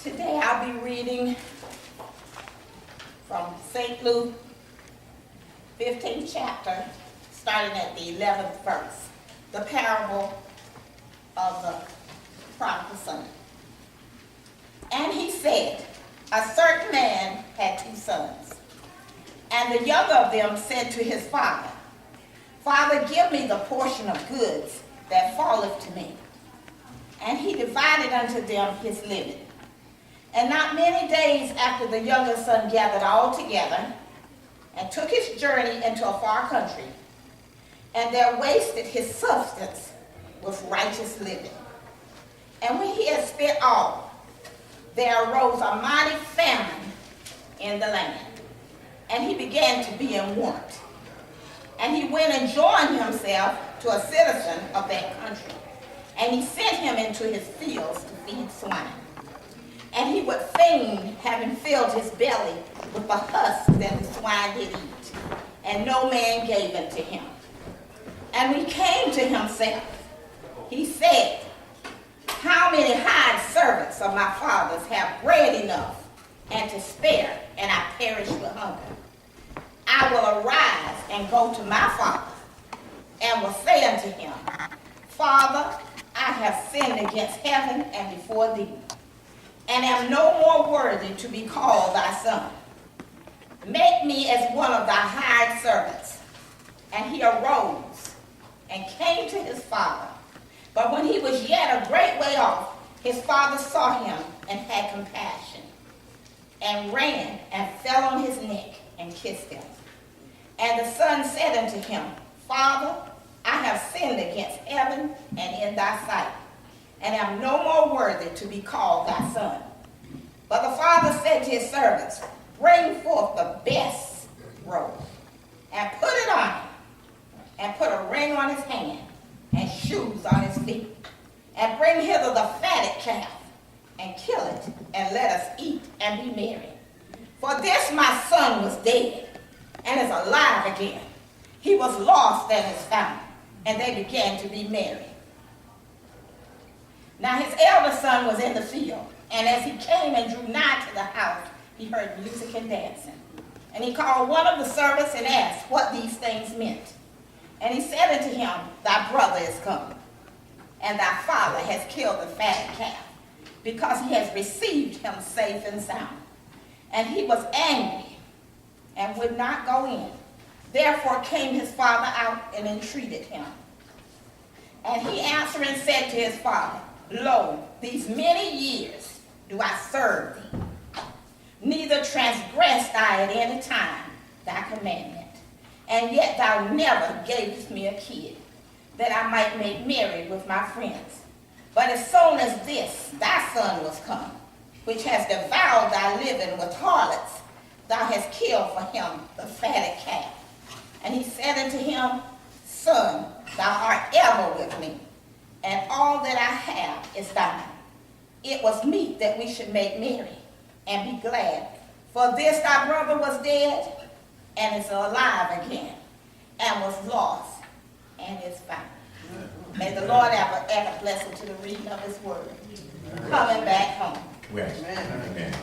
Today I'll be reading from St. Luke, 15th chapter, starting at the 11th verse, the parable of the prodigal son. And he said, a certain man had 2 sons, and the younger of them said to his father, Father, give me the portion of goods that falleth to me. And he divided unto them his living. And not many days after the younger son gathered all together, and took his journey into a far country, and there wasted his substance with righteous living. And when he had spent all, there arose a mighty famine in the land, and he began to be in want. And he went and joined himself to a citizen of that country, and he sent him into his fields to feed swine. And he would fain, having filled his belly with the husk that the swine did eat, and no man gave unto him. And when he came to himself, he said, how many hired servants of my father's have bread enough and to spare, and I perish with hunger? I will arise and go to my father, and will say unto him, Father, I have sinned against heaven and before thee, and am no more worthy to be called thy son. Make me as one of thy hired servants. And he arose and came to his father. But when he was yet a great way off, his father saw him and had compassion, and ran and fell on his neck and kissed him. And the son said unto him, Father, I have sinned against heaven and in thy sight, and am no more worthy to be called thy son. But the father said to his servants, bring forth the best robe, and put it on him, and put a ring on his hand, and shoes on his feet. And bring hither the fatted calf, and kill it, and let us eat and be merry. For this my son was dead, and is alive again. He was lost and is found. And they began to be merry. Now his elder son was in the field, and as he came and drew nigh to the house, he heard music and dancing. And he called one of the servants and asked what these things meant. And he said unto him, thy brother is come, and thy father has killed the fatted calf, because he has received him safe and sound. And he was angry, and would not go in. Therefore came his father out and entreated him. And he answering said to his father, Lo, these many years do I serve thee, neither transgressed I at any time thy commandment. And yet thou never gavest me a kid, that I might make merry with my friends. But as soon as this thy son was come, which has devoured thy living with harlots, thou hast killed for him the fatted calf. And he said unto him, Son, thou art ever with me, and all that I have is thine. It was meet that we should make merry and be glad. For this thy brother was dead, and is alive again, and was lost, and is found. May the Lord add a blessing to the reading of his word. Coming back home. Amen.